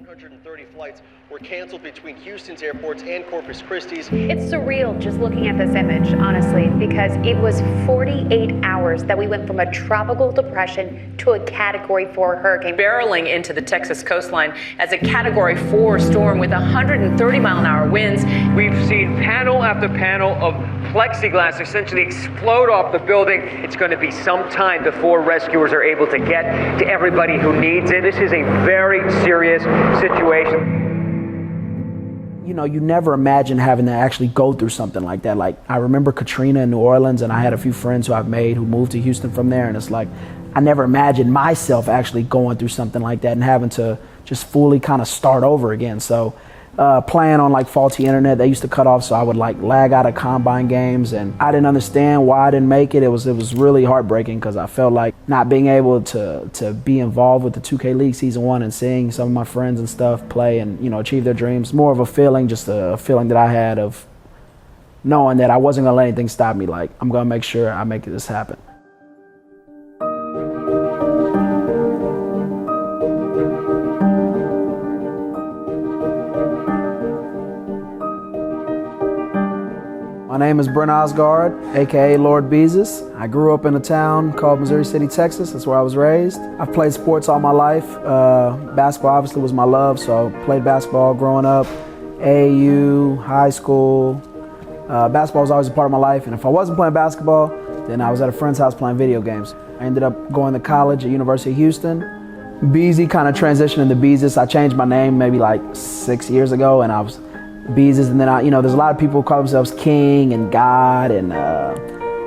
130 flights were canceled between Houston's airports and Corpus Christi's. It's surreal just looking at this image, honestly, because it was 48 hours that we went from a tropical depression to a Category 4 hurricane. Barreling into the Texas coastline as a Category 4 storm with 130-mile-an-hour winds. We've seen panel after panel of plexiglass essentially explode off the building. It's going to be some time before rescuers are able to get to everybody who needs it. This is a very serious situation. You know, you never imagine having to actually go through something like that. Like, I remember Katrina in New Orleans, and I had a few friends who I've made who moved to Houston from there, and it's like, I never imagined myself actually going through something like that and having to just fully kind of start over again. So playing on like faulty internet, they used to cut off, so I would like lag out of combine games, and I didn't understand why I didn't make it. It was really heartbreaking because I felt like not being able to be involved with the 2K League Season 1 and seeing some of my friends and stuff play and, you know, achieve their dreams. More of a feeling, just a feeling that I had of knowing that I wasn't gonna let anything stop me. Like, I'm gonna make sure I make this happen. My name is Brent Osgard, aka Lord Beezus. I grew up in a town called Missouri City, Texas. That's where I was raised. I've played sports all my life. Basketball obviously was my love, so I played basketball growing up, AAU, high school. Basketball was always a part of my life, and if I wasn't playing basketball, then I was at a friend's house playing video games. I ended up going to college at University of Houston. Beezy kind of transitioned into Beezus. I changed my name maybe like 6 years ago, and I was Beezus, and then there's a lot of people who call themselves King and God and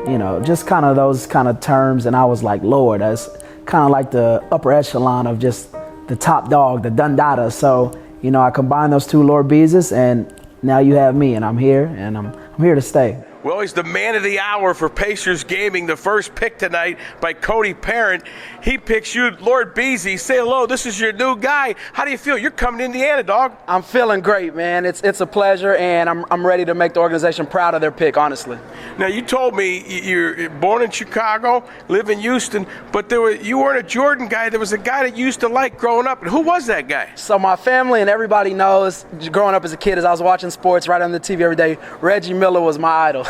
you know, just kind of those kind of terms, and I was like, Lord, that's kind of like the upper echelon of just the top dog, the Dundada. So, you know, I combined those two, Lord Beezus, and now you have me, and I'm here, and I'm here to stay. Well, he's the man of the hour for Pacers Gaming, the first pick tonight by Cody Parent. He picks you, Lord Beezy. Say hello, this is your new guy. How do you feel? You're coming to Indiana, dog. I'm feeling great, man. It's a pleasure, and I'm ready to make the organization proud of their pick, honestly. Now, you told me you're born in Chicago, live in Houston, but you weren't a Jordan guy. There was a guy that you used to like growing up. And who was that guy? So my family and everybody knows, growing up as a kid, as I was watching sports right on the TV every day, Reggie Miller was my idol.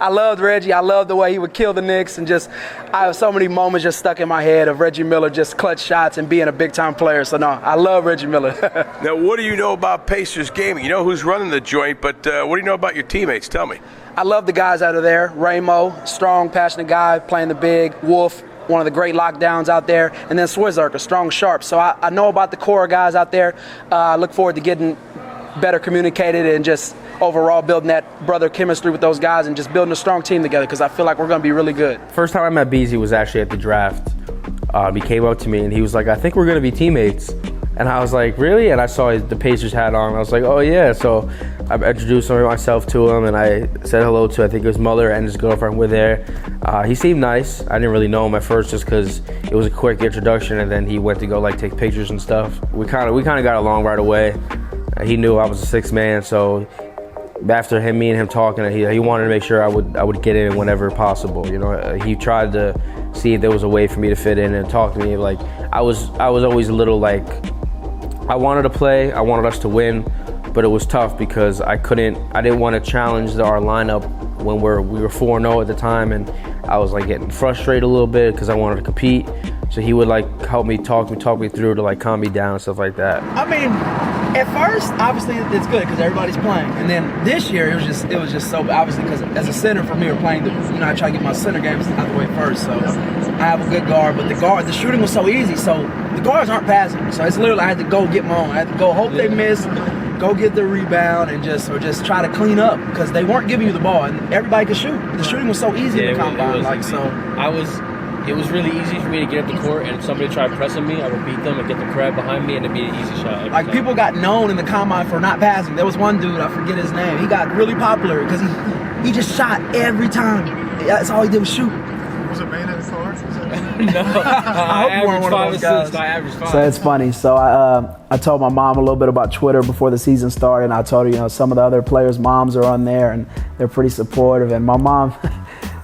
I loved Reggie. I loved the way he would kill the Knicks, and just I have so many moments just stuck in my head of Reggie Miller just clutch shots and being a big-time player. So no, I love Reggie Miller. Now, what do you know about Pacers Gaming? You know who's running the joint, but what do you know about your teammates? Tell me. I love the guys out of there. Ramo, strong, passionate guy, playing the big. Wolf, one of the great lockdowns out there. And then Swizzark, a strong sharp. So I know about the core guys out there. I look forward to getting better communicated and just overall building that brother chemistry with those guys and just building a strong team together, because I feel like we're going to be really good. First time I met Beezy was actually at the draft. He came up to me and he was like, I think we're going to be teammates. And I was like, really? And I saw the Pacers hat on. I was like, oh yeah. So I introduced myself to him, and I said hello to, I think his mother and his girlfriend were there. He seemed nice. I didn't really know him at first just because it was a quick introduction, and then he went to go like take pictures and stuff. We kind of got along right away. He knew I was a sixth man, so after me and him talking, he wanted to make sure I would get in whenever possible. You know, he tried to see if there was a way for me to fit in and talk to me. Like I was always a little like, I wanted to play, I wanted us to win, but it was tough because I didn't want to challenge our lineup when we were 4-0 at the time, and I was like getting frustrated a little bit because I wanted to compete. So he would like help me talk me through to like calm me down and stuff like that. I mean, at first, obviously it's good because everybody's playing, and then this year it was just so obviously because as a center for me, we're playing. I try to get my center games out the way first, so I have a good guard. But the shooting was so easy, so the guards aren't passing. So it's literally I had to go get my own. I had to go hope they miss, go get the rebound, and just try to clean up because they weren't giving you the ball, and everybody could shoot. The shooting was so easy in the combine, It was really easy for me to get up the court, and if somebody tried pressing me, I would beat them and get the crab behind me, and it'd be an easy shot. Like, people got known in the combine for not passing. There was one dude, I forget his name. He got really popular because he just shot every time. That's all he did was shoot. Was it man at the court? No, I averaged 5 assists. I averaged 5. So it's funny. So I told my mom a little bit about Twitter before the season started, and I told her, you know, some of the other players' moms are on there, and they're pretty supportive. And my mom,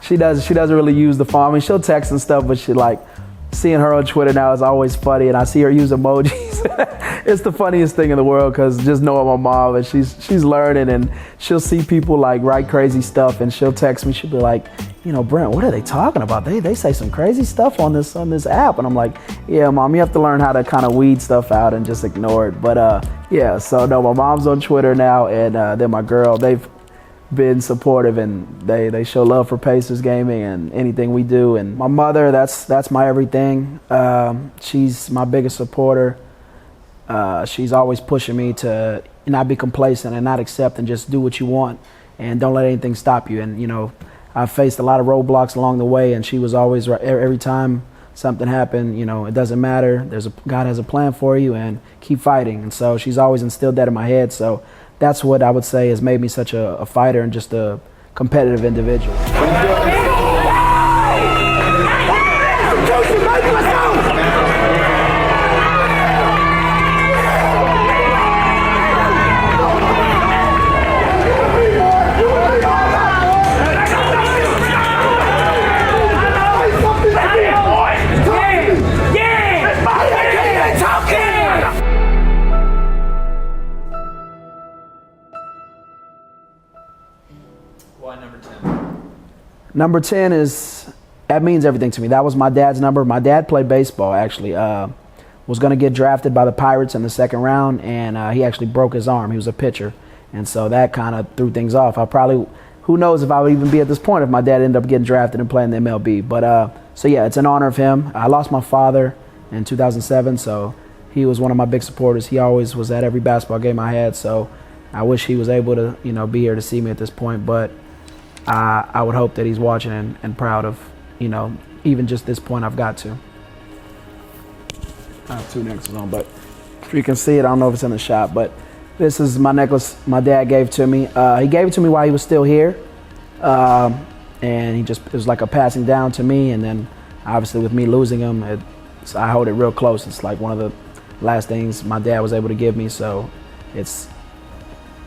she doesn't really use the phone. I mean, she'll text and stuff, but she like seeing her on Twitter now is always funny, and I see her use emojis. it's the funniest thing in the world because just knowing my mom, and she's learning, and she'll see people like write crazy stuff, and she'll text me. She'll be like, you know, Brent, what are they talking about? They say some crazy stuff on this app, and I'm like, yeah, Mom, you have to learn how to kind of weed stuff out and just ignore it. But yeah, so no, my mom's on Twitter now, and then my girl, they've been supportive, and they show love for Pacers gaming and anything we do. And my mother, that's my everything. She's my biggest supporter. She's always pushing me to not be complacent and not accept and just do what you want and don't let anything stop you. And you know, I've faced a lot of roadblocks along the way, and she was always right every time something happened. You know, it doesn't matter. God has a plan for you, and keep fighting. And so she's always instilled that in my head. So that's what I would say has made me such a fighter and just a competitive individual. Number 10 that means everything to me. That was my dad's number. My dad played baseball, actually. Was going to get drafted by the Pirates in the second round, and he actually broke his arm. He was a pitcher. And so that kind of threw things off. Who knows if I would even be at this point if my dad ended up getting drafted and playing the MLB. But so yeah, it's an honor of him. I lost my father in 2007, so he was one of my big supporters. He always was at every basketball game I had, so I wish he was able to, you know, be here to see me at this point. But I would hope that he's watching and proud of, you know, even just this point I've got to. I have two necklaces on, but if you can see it, I don't know if it's in the shot, but this is my necklace my dad gave to me. He gave it to me while he was still here, and it was like a passing down to me, and then obviously with me losing him, I hold it real close. It's like one of the last things my dad was able to give me, so it's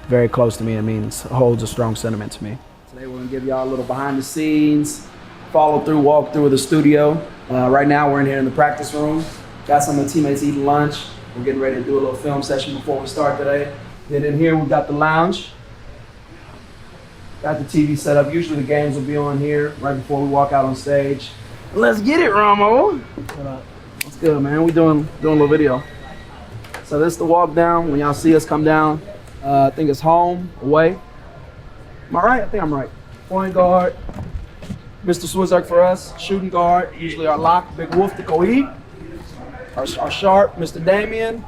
very close to me. It holds a strong sentiment to me. Today we're going to give y'all a little behind the scenes, walk through of the studio. Right now we're in here in the practice room. Got some of the teammates eating lunch. We're getting ready to do a little film session before we start today. Then in here we've got the lounge. Got the TV set up. Usually the games will be on here right before we walk out on stage. Let's get it, Ramo. What's good, man? We doing a little video. So this is the walk down. When y'all see us come down, I think it's home, away. Am I right? I think I'm right. Point guard, Mr. Swizark for us. Shooting guard, usually our lock, Big Wolf to go eat. Our sharp, Mr. Damien.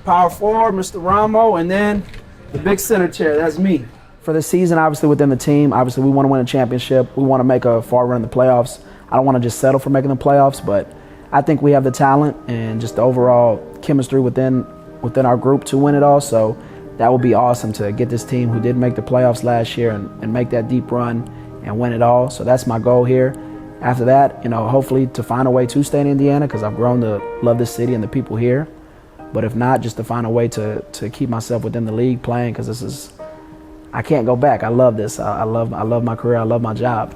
Power forward, Mr. Ramo. And then the big center chair, that's me. For the season, obviously within the team, obviously we want to win a championship. We want to make a far run in the playoffs. I don't want to just settle for making the playoffs, but I think we have the talent and just the overall chemistry within our group to win it all. So that would be awesome to get this team who did make the playoffs last year and make that deep run and win it all. So that's my goal here. After that, you know, hopefully to find a way to stay in Indiana because I've grown to love this city and the people here. But if not, just to find a way to keep myself within the league playing because I can't go back. I love this. I love my career. I love my job.